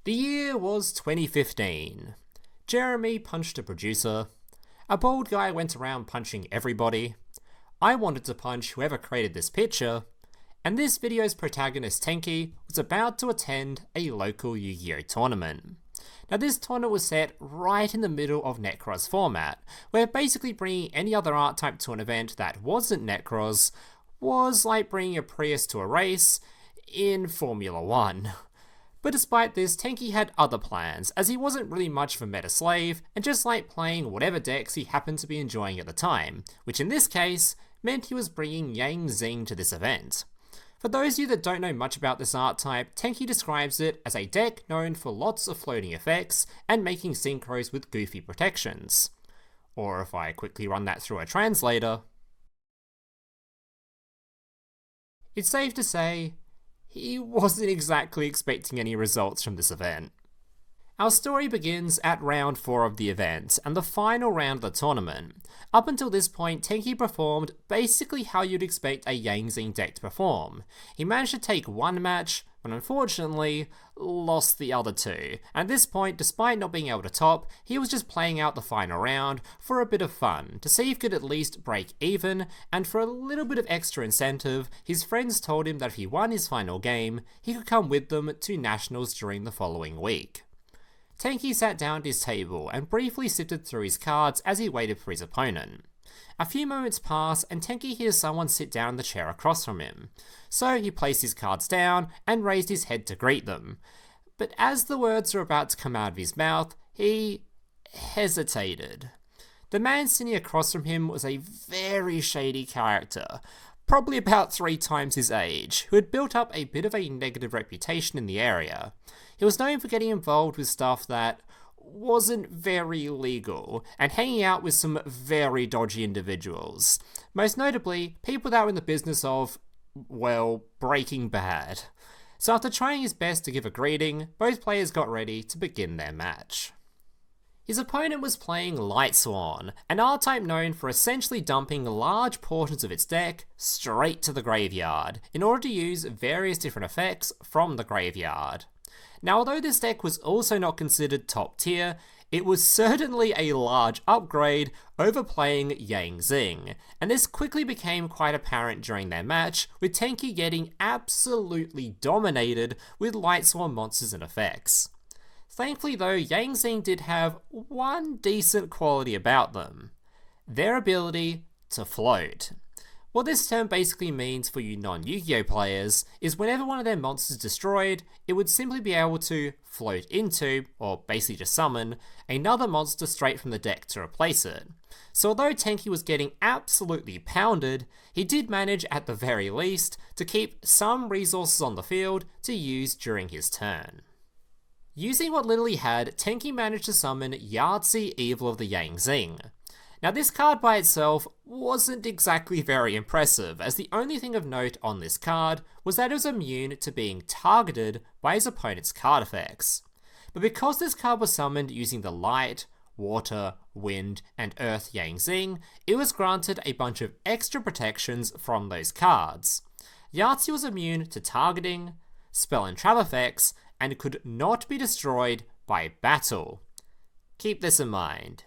The year was 2015. Jeremy punched a producer. A bald guy went around punching everybody. I wanted to punch whoever created this picture. And this video's protagonist Tenki was about to attend a local Yu-Gi-Oh tournament. Now this tournament was set right in the middle of Necros format, where basically bringing any other art type to an event that wasn't Necros was like bringing a Prius to a race in Formula 1. But despite this, Tenki had other plans, as he wasn't really much of a meta slave, and just liked playing whatever decks he happened to be enjoying at the time, which in this case meant he was bringing Yang Zing to this event. For those of you that don't know much about this art type, Tenki describes it as a deck known for lots of floating effects and making synchros with goofy protections. Or if I quickly run that through a translator, it's safe to say he wasn't exactly expecting any results from this event. Our story begins at round 4 of the event, and the final round of the tournament. Up until this point, Tenki performed basically how you'd expect a Yang Zing deck to perform. He managed to take one match, but unfortunately lost the other two. At this point, despite not being able to top, he was just playing out the final round for a bit of fun, to see if he could at least break even, and for a little bit of extra incentive, his friends told him that if he won his final game, he could come with them to Nationals during the following week. Tenki sat down at his table and briefly sifted through his cards as he waited for his opponent. A few moments pass and Tenki hears someone sit down in the chair across from him, so he placed his cards down and raised his head to greet them. But as the words were about to come out of his mouth, he hesitated. The man sitting across from him was a very shady character, probably about 3 times his age, who had built up a bit of a negative reputation in the area. He was known for getting involved with stuff that wasn't very legal, and hanging out with some very dodgy individuals. Most notably, people that were in the business of, well, Breaking Bad. So after trying his best to give a greeting, both players got ready to begin their match. His opponent was playing Light Swan, an R-type known for essentially dumping large portions of its deck straight to the graveyard, in order to use various different effects from the graveyard. Now, although this deck was also not considered top tier, it was certainly a large upgrade over playing Yang Zing, and this quickly became quite apparent during their match, with Tenki getting absolutely dominated with Light Swan monsters and effects. Thankfully though, Yang Zing did have one decent quality about them: their ability to float. What this term basically means for you non-Yu-Gi-Oh players is whenever one of their monsters is destroyed, it would simply be able to float into, or basically just summon, another monster straight from the deck to replace it. So although Tenki was getting absolutely pounded, he did manage at the very least to keep some resources on the field to use during his turn. Using what little he had, Tenki managed to summon Yahtzee Evil of the Yang Zing. Now this card by itself wasn't exactly very impressive, as the only thing of note on this card was that it was immune to being targeted by his opponent's card effects. But because this card was summoned using the Light, Water, Wind, and Earth Yang Zing, it was granted a bunch of extra protections from those cards. Yahtzee was immune to targeting, spell and trap effects, and could not be destroyed by battle. Keep this in mind.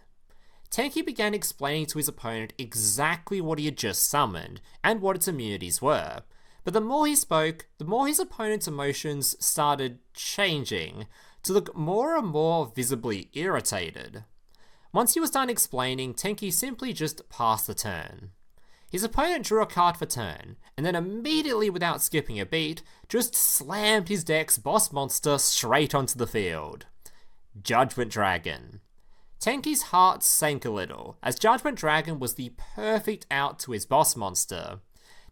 Tenki began explaining to his opponent exactly what he had just summoned, and what its immunities were. But the more he spoke, the more his opponent's emotions started changing, to look more and more visibly irritated. Once he was done explaining, Tenki simply just passed the turn. His opponent drew a card for turn, and then immediately without skipping a beat, just slammed his deck's boss monster straight onto the field. Judgment Dragon. Tenki's heart sank a little, as Judgment Dragon was the perfect out to his boss monster.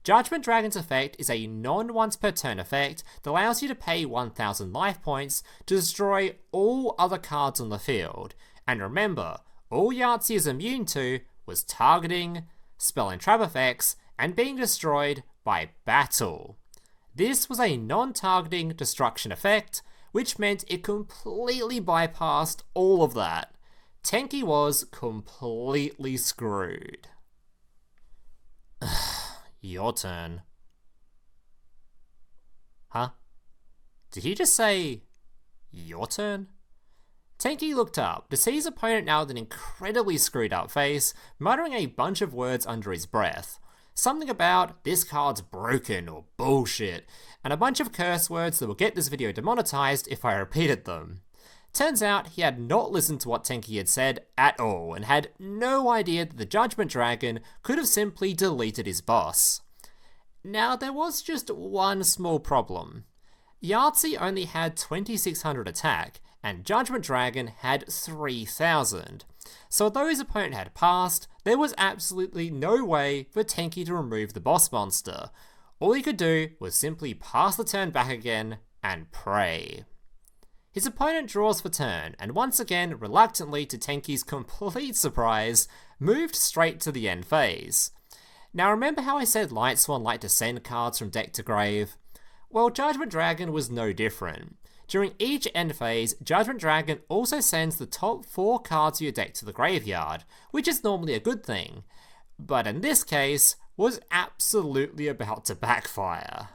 Judgment Dragon's effect is a non-once per turn effect that allows you to pay 1000 life points to destroy all other cards on the field. And remember, all Yahtzee is immune to was targeting, spell and trap effects, and being destroyed by battle. This was a non-targeting destruction effect, which meant it completely bypassed all of that. Tenki was completely screwed. Your turn. Huh? Did he just say, Your turn? Tenki looked up to see his opponent now with an incredibly screwed up face, muttering a bunch of words under his breath. Something about, this card's broken or bullshit, and a bunch of curse words that will get this video demonetized if I repeated them. Turns out he had not listened to what Tenki had said at all, and had no idea that the Judgment Dragon could have simply deleted his boss. Now there was just one small problem. Yahtzee only had 2600 attack, and Judgment Dragon had 3000. So although his opponent had passed, there was absolutely no way for Tenki to remove the boss monster. All he could do was simply pass the turn back again and pray. His opponent draws for turn, and once again, reluctantly to Tenki's complete surprise, moved straight to the end phase. Now remember how I said Lightsworn liked to send cards from deck to grave? Well, Judgment Dragon was no different. During each end phase, Judgment Dragon also sends the top 4 cards of your deck to the graveyard, which is normally a good thing, but in this case, was absolutely about to backfire.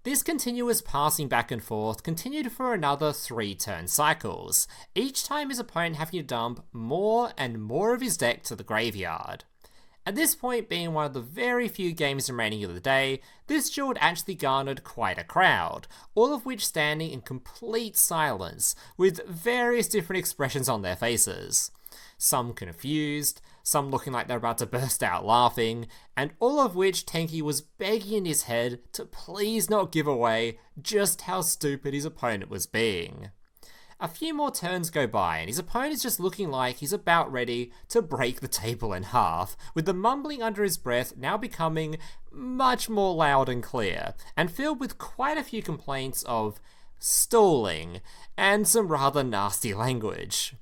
This continuous passing back and forth continued for another 3 turn cycles, each time his opponent having to dump more and more of his deck to the graveyard. At this point, being one of the very few games remaining of the day, this duel had actually garnered quite a crowd, all of which standing in complete silence, with various different expressions on their faces. Some confused, some looking like they're about to burst out laughing, and all of which Tenki was begging in his head to please not give away just how stupid his opponent was being. A few more turns go by, and his opponent is just looking like he's about ready to break the table in half, with the mumbling under his breath now becoming much more loud and clear, and filled with quite a few complaints of stalling, and some rather nasty language.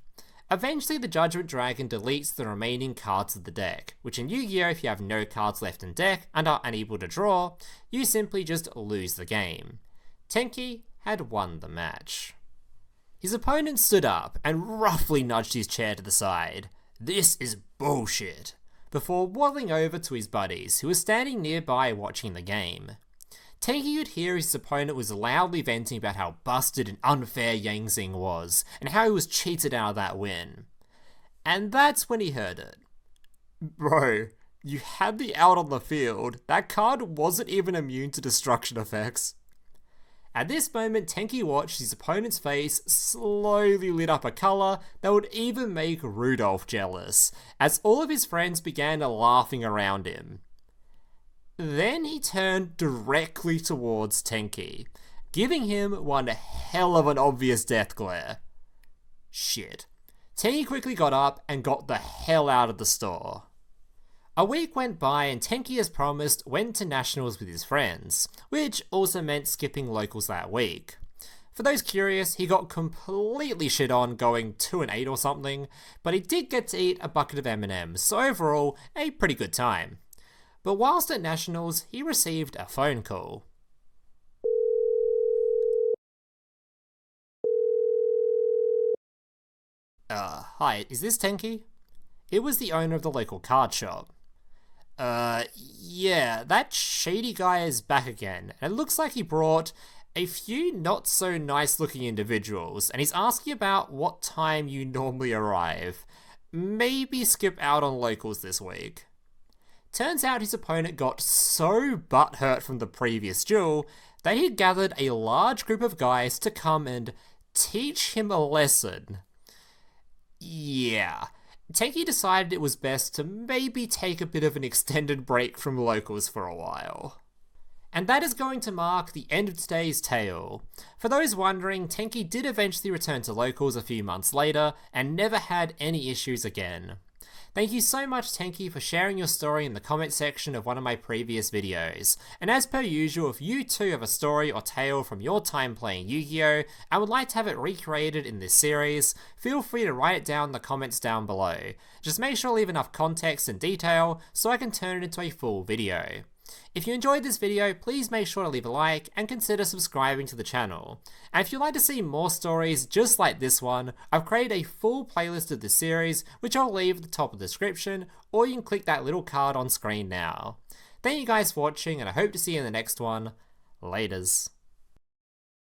Eventually, the Judgment Dragon deletes the remaining cards of the deck, which in Yu-Gi-Oh! If you have no cards left in deck and are unable to draw, you simply just lose the game. Tenki had won the match. His opponent stood up and roughly nudged his chair to the side. "This is bullshit," before waddling over to his buddies, who were standing nearby watching the game. Tenki could hear his opponent was loudly venting about how busted and unfair Yang Xing was, and how he was cheated out of that win. And that's when he heard it. "Bro, you had the out on the field. That card wasn't even immune to destruction effects." At this moment, Tenki watched his opponent's face slowly lit up a colour that would even make Rudolph jealous, as all of his friends began laughing around him. Then he turned directly towards Tenki, giving him one hell of an obvious death glare. Shit. Tenki quickly got up and got the hell out of the store. A week went by and Tenki, as promised, went to nationals with his friends, which also meant skipping locals that week. For those curious, he got completely shit on going 2-8 or something, but he did get to eat a bucket of M&Ms, so overall, a pretty good time. But whilst at nationals, he received a phone call. Hi, is this Tenki? It was the owner of the local card shop. Yeah, that shady guy is back again, and it looks like he brought a few not so nice looking individuals, and he's asking about what time you normally arrive. Maybe skip out on locals this week. Turns out his opponent got so butthurt from the previous duel that he gathered a large group of guys to come and teach him a lesson. Yeah. Tenki decided it was best to maybe take a bit of an extended break from locals for a while. And that is going to mark the end of today's tale. For those wondering, Tenki did eventually return to locals a few months later and never had any issues again. Thank you so much, Tenki, for sharing your story in the comment section of one of my previous videos. And as per usual, if you too have a story or tale from your time playing Yu-Gi-Oh! And would like to have it recreated in this series, feel free to write it down in the comments down below. Just make sure to leave enough context and detail so I can turn it into a full video. If you enjoyed this video, please make sure to leave a like and consider subscribing to the channel. And if you'd like to see more stories just like this one, I've created a full playlist of this series, which I'll leave at the top of the description, or you can click that little card on screen now. Thank you guys for watching, and I hope to see you in the next one. Laters.